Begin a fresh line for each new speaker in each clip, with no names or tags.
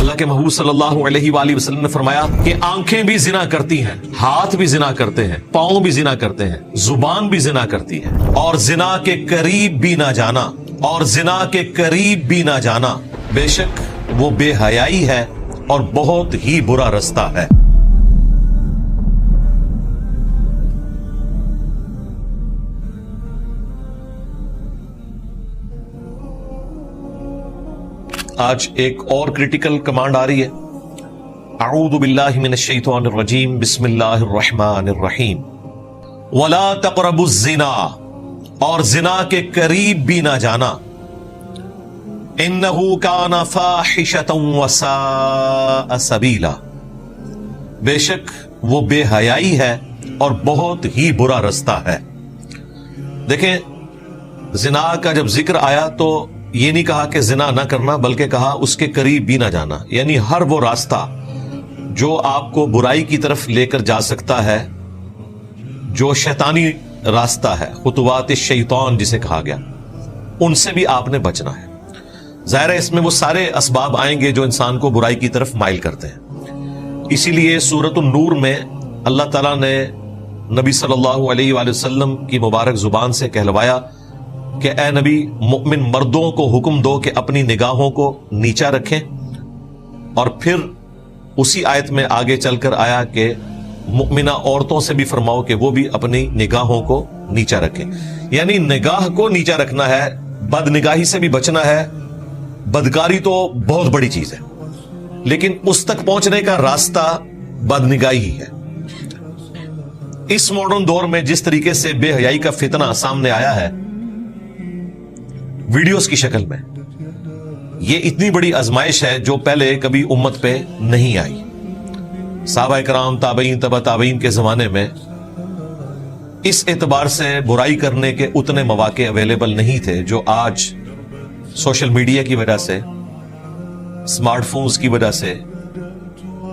اللہ کے محبوب صلی اللہ علیہ وآلہ وسلم نے فرمایا کہ آنکھیں بھی زنا کرتی ہیں، ہاتھ بھی زنا کرتے ہیں، پاؤں بھی زنا کرتے ہیں، زبان بھی زنا کرتی ہے، اور زنا کے قریب بھی نہ جانا، اور زنا کے قریب بھی نہ جانا، بے شک وہ بے حیائی ہے اور بہت ہی برا رستہ ہے۔ آج ایک اور کریٹیکل کمانڈ آ رہی ہے، اعوذ باللہ من الشیطان الرجیم، بسم اللہ الرحمن الرحیم، ولا تقربوا الزنا، اور زنا کے قریب بھی نہ جانا، انہ کان فاحشۃ وساء سبیلا، بے شک وہ بے حیائی ہے اور بہت ہی برا رستہ ہے۔ دیکھیں، زنا کا جب ذکر آیا تو یہ نہیں کہا کہ زنا نہ کرنا، بلکہ کہا اس کے قریب بھی نہ جانا، یعنی ہر وہ راستہ جو آپ کو برائی کی طرف لے کر جا سکتا ہے، جو شیطانی راستہ ہے، خطوات الشیطان جسے کہا گیا، ان سے بھی آپ نے بچنا ہے۔ ظاہر ہے اس میں وہ سارے اسباب آئیں گے جو انسان کو برائی کی طرف مائل کرتے ہیں۔ اسی لیے سورۃ النور میں اللہ تعالیٰ نے نبی صلی اللہ علیہ وآلہ وسلم کی مبارک زبان سے کہلوایا کہ اے نبی، مؤمن مردوں کو حکم دو کہ اپنی نگاہوں کو نیچا رکھیں، اور پھر اسی آیت میں آگے چل کر آیا کہ مؤمنہ عورتوں سے بھی فرماؤ کہ وہ بھی اپنی نگاہوں کو نیچا رکھیں، یعنی نگاہ کو نیچا رکھنا ہے، بد نگاہی سے بھی بچنا ہے۔ بدکاری تو بہت بڑی چیز ہے، لیکن اس تک پہنچنے کا راستہ بد نگاہی ہی ہے۔ اس ماڈرن دور میں جس طریقے سے بے حیائی کا فتنہ سامنے آیا ہے ویڈیوز کی شکل میں، یہ اتنی بڑی آزمائش ہے جو پہلے کبھی امت پہ نہیں آئی۔ صحابہ کرام، تابعین، تبع تابعین کے زمانے میں اس اعتبار سے برائی کرنے کے اتنے مواقع اویلیبل نہیں تھے جو آج سوشل میڈیا کی وجہ سے، اسمارٹ فونز کی وجہ سے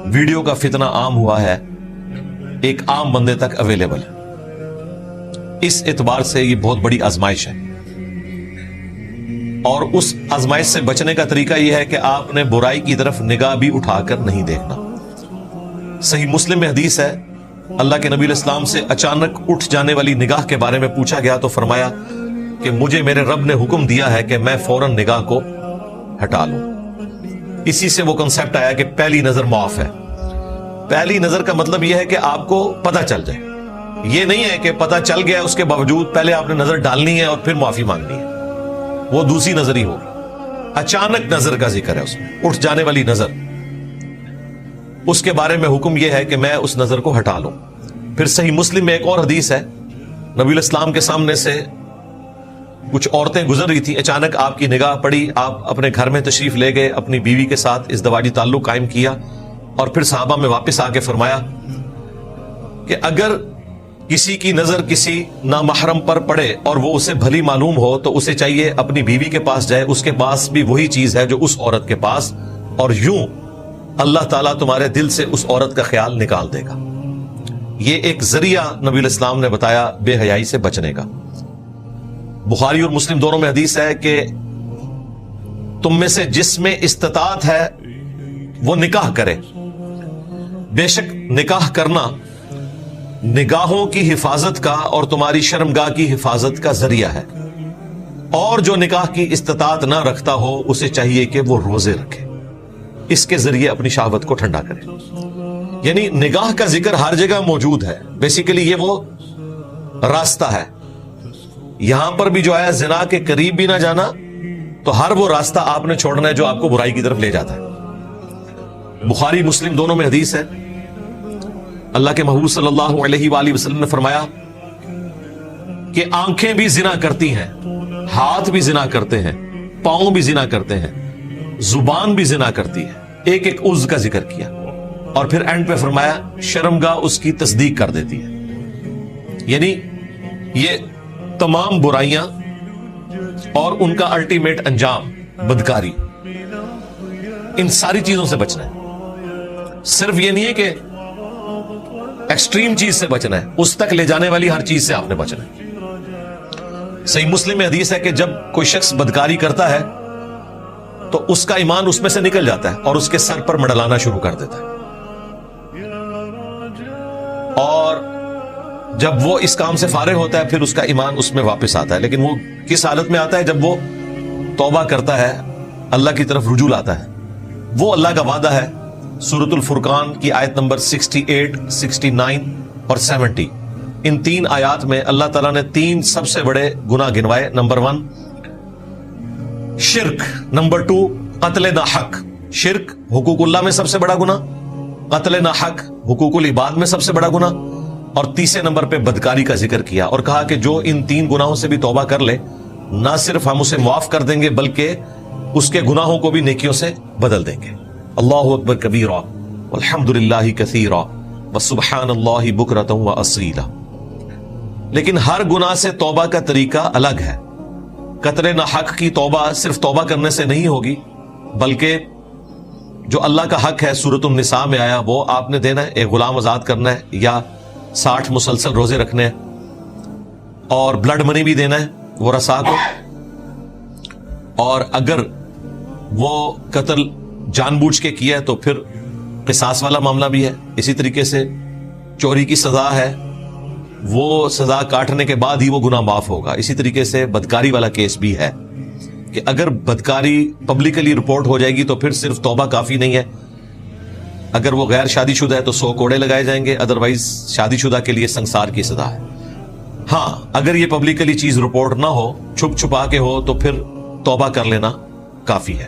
ویڈیو کا فتنہ عام ہوا ہے، ایک عام بندے تک اویلیبل ہے۔ اس اعتبار سے یہ بہت بڑی آزمائش ہے، اور اس آزمائش سے بچنے کا طریقہ یہ ہے کہ آپ نے برائی کی طرف نگاہ بھی اٹھا کر نہیں دیکھنا۔ صحیح مسلم میں حدیث ہے، اللہ کے نبی علیہ السلام سے اچانک اٹھ جانے والی نگاہ کے بارے میں پوچھا گیا تو فرمایا کہ مجھے میرے رب نے حکم دیا ہے کہ میں فوراً نگاہ کو ہٹا لوں۔ اسی سے وہ کنسیپٹ آیا کہ پہلی نظر معاف ہے۔ پہلی نظر کا مطلب یہ ہے کہ آپ کو پتہ چل جائے، یہ نہیں ہے کہ پتہ چل گیا اس کے باوجود پہلے آپ نے نظر ڈالنی ہے اور پھر معافی مانگنی ہے، وہ دوسری نظر ہی ہوگی۔ اچانک نظر کا ذکر ہے اس میں، اٹھ جانے والی نظر، اس کے بارے میں حکم یہ ہے کہ میں اس نظر کو ہٹا لوں۔ پھر صحیح مسلم میں ایک اور حدیث ہے، نبی علیہ السلام کے سامنے سے کچھ عورتیں گزر رہی تھی، اچانک آپ کی نگاہ پڑی، آپ اپنے گھر میں تشریف لے گئے، اپنی بیوی کے ساتھ ازدواجی تعلق قائم کیا، اور پھر صحابہ میں واپس آ کے فرمایا کہ اگر کسی کی نظر کسی نامحرم پر پڑے اور وہ اسے بھلی معلوم ہو تو اسے چاہیے اپنی بیوی کے پاس جائے، اس کے پاس بھی وہی چیز ہے جو اس عورت کے پاس، اور یوں اللہ تعالیٰ تمہارے دل سے اس عورت کا خیال نکال دے گا۔ یہ ایک ذریعہ نبی علیہ السلام نے بتایا بے حیائی سے بچنے کا۔ بخاری اور مسلم دونوں میں حدیث ہے کہ تم میں سے جس میں استطاعت ہے وہ نکاح کرے، بے شک نکاح کرنا نگاہوں کی حفاظت کا اور تمہاری شرمگاہ کی حفاظت کا ذریعہ ہے، اور جو نکاح کی استطاعت نہ رکھتا ہو اسے چاہیے کہ وہ روزے رکھے، اس کے ذریعے اپنی شہوت کو ٹھنڈا کرے۔ یعنی نگاہ کا ذکر ہر جگہ موجود ہے، بیسیکلی یہ وہ راستہ ہے۔ یہاں پر بھی جو آیا زنا کے قریب بھی نہ جانا، تو ہر وہ راستہ آپ نے چھوڑنا ہے جو آپ کو برائی کی طرف لے جاتا ہے۔ بخاری مسلم دونوں میں حدیث ہے، اللہ کے محبوب صلی اللہ علیہ وآلہ وسلم نے فرمایا کہ آنکھیں بھی زنا کرتی ہیں، ہاتھ بھی زنا کرتے ہیں، پاؤں بھی زنا کرتے ہیں، زبان بھی زنا کرتی ہے، ایک ایک عضو کا ذکر کیا، اور پھر اینڈ پہ فرمایا شرمگاہ اس کی تصدیق کر دیتی ہے۔ یعنی یہ تمام برائیاں اور ان کا الٹیمیٹ انجام بدکاری، ان ساری چیزوں سے بچنا ہے۔ صرف یہ نہیں ہے کہ ایکسٹریم چیز سے بچنا ہے، اس تک لے جانے والی ہر چیز سے آپ نے بچنا ہے۔ صحیح مسلم میں حدیث ہے کہ جب کوئی شخص بدکاری کرتا ہے تو اس کا ایمان اس میں سے نکل جاتا ہے اور اس کے سر پر مڈلانا شروع کر دیتا ہے. اور جب وہ اس کام سے فارغ ہوتا ہے پھر اس کا ایمان اس میں واپس آتا ہے. لیکن وہ کس حالت میں آتا ہے؟ جب وہ توبہ کرتا ہے, اللہ کی طرف رجوع لاتا ہے. وہ اللہ کا وعدہ ہے سورۃ الفرقان کی آیت نمبر 68, 69 اور 70. ان 3 آیات میں اللہ تعالیٰ نے 3 سب سے بڑے گناہ گنوائے. نمبر 1 شرک, نمبر 2 قتل ناحق. شرک حقوق اللہ میں سب سے بڑا گناہ, قتل ناحق حقوق العباد میں سب سے بڑا گناہ, اور تیسرے نمبر پہ بدکاری کا ذکر کیا اور کہا کہ جو ان 3 گناہوں سے بھی توبہ کر لے, نہ صرف ہم اسے معاف کر دیں گے بلکہ اس کے گناہوں کو بھی نیکیوں سے بدل دیں گے. اللہ اکبر کبیرا والحمد للہ کثیرا وسبحان اللہ بکرۃ واصیلا. لیکن ہر گناہ سے توبہ کا طریقہ الگ ہے. قتل ناحق کی توبہ صرف توبہ کرنے سے نہیں ہوگی, بلکہ جو اللہ کا حق ہے سورۃ النساء میں آیا وہ آپ نے دینا ہے. ایک غلام آزاد کرنا ہے یا 60 مسلسل روزے رکھنے ہیں, اور بلڈ منی بھی دینا ہے ورثاء کو. اور اگر وہ قتل جان بوجھ کے کیا ہے تو پھر قصاص والا معاملہ بھی ہے. اسی طریقے سے چوری کی سزا ہے, وہ سزا کاٹنے کے بعد ہی وہ گناہ معاف ہوگا. اسی طریقے سے بدکاری والا کیس بھی ہے کہ اگر بدکاری پبلکلی رپورٹ ہو جائے گی تو پھر صرف توبہ کافی نہیں ہے. اگر وہ غیر شادی شدہ ہے تو 100 کوڑے لگائے جائیں گے, ادروائز شادی شدہ کے لیے سنسار کی سزا ہے. ہاں اگر یہ پبلکلی چیز رپورٹ نہ ہو, چھپ چھپا کے ہو, تو پھر توبہ کر لینا کافی ہے.